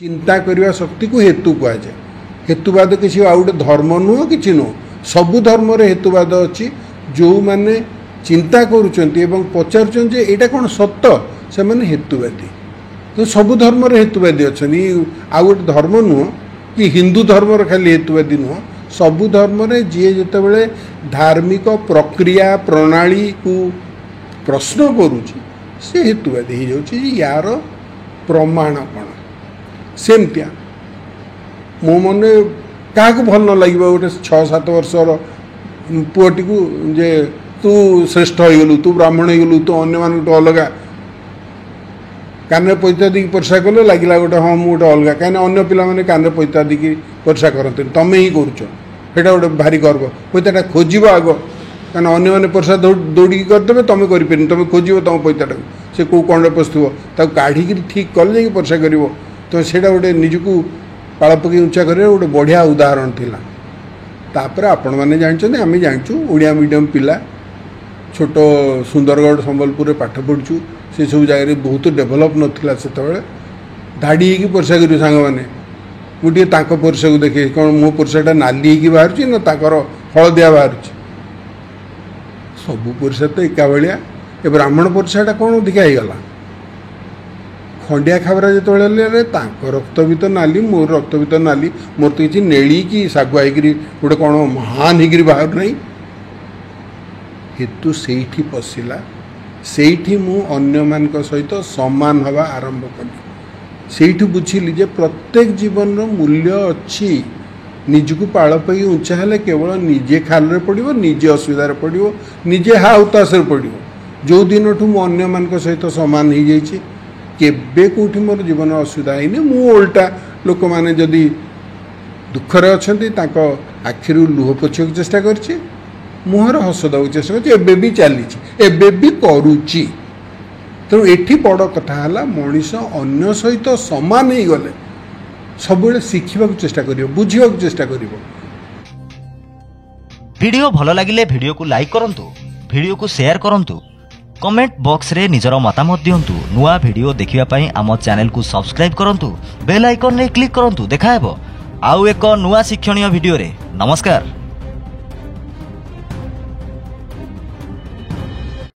चिंता करने शक्ति को हेतु कहुए। हेतुवाद किसी आ गए धर्म नुह कि नुह सबु धर्म हेतुवाद अच्छी जो मैंने चिंता करुँच पचार यहाँ कौन सत से मैंने हेतुवादी तो सबु धर्म हेतुवादी अच्छा आ गए धर्म नुह कि हिंदू धर्म खाली हेतुवादी नुह सबु धर्म जी जिते धार्मिक प्रक्रिया प्रणाली को प्रश्न करुँच से हेतुवादी हो यार प्रमाण कौन सेमतिया मो मन क्या भल न लगे गोटे 6-7 वर्षर पुअटी को जे तू श्रेष्ठ हो गलु तू ब्राह्मण हो गलु तू अन्य मान अलग कान पैसा दी परीक्षा कले लगे गोटे हाँ मुझे अलग कहीं अन्य पिला कान पैसा दी परीक्षा करते तुम ही करा गोटे भारी गर्व पैसाटा खोज आग कहीं अन्य मैंने परीक्षा दौड़ी करदे तुम कर तुम खोज तुम पैसाटा से कौ कौन पशु काढ़ी ठीक कले परीक्षा कर तो सेटा गोटे निजको पाल पकई उच्चा कर गोटे बढ़िया उदाहरण थिला। तापर आपण मैंने जानते आम जानचु ओडिया मीडियम पिला छोट सुंदरगढ़ संबलपुर पाठ पढ़ुचु से सब जगह बहुत डेभलप नाला से धाड़ी हो परीक्षा कर सांग मैंने मुझे परीक्षा को देखे कौन मो परीक्षाटा नाली हो बाहर ना ताकर हलदिया बाहर सबू परीक्षा तो एका भाया ए ब्राह्मण परीक्षाटा कौन अधिका होगला खंडिया खाबरा जो रक्त भी तो नाली मोर रक्त भी तो नाली मोर तो किसी नेली कि सागुआ गोटे कौन महान हो बाहर नहीं हेतु से पशिला से मु अन्य मान सहित समान हवा आरंभ कली से बुझिली जे प्रत्येक जीवन मूल्य अच्छी निजको पाल पई उंचा हेले केवल निजे खाल पड़ो निजे असुविधा पड़ो निजे हा उतास पड़ो जो दिन ठू मु अन्य मान सहित समान हो जाइए केबे कोठी मोर जीवन असुविधा है मु उल्टा लोक मैंने जदि दुखरे अच्छा आखिर लुह पोछा चेष्टा कर मुहर हस देवा चेष्टा कर भी चली भी करुच्ची तेणु एठी बड़ कथा है मनीष अन्य सहित सामान हो गले सब शिखा चेष्टा कर बुझा चेष्टा कर। वीडियो भल लगिले वीडियो को लाइक करंतु वीडियो को शेयर करंतु कमेंट बॉक्स रे निजर मतामत दियंतु नुआ वीडियो देखिबा पई आम चैनल को सब्सक्राइब करंतु बेल आइकन रे क्लिक करंतु देखा हेबो आउ एक नुआ शिक्षणीय वीडियो रे। नमस्कार।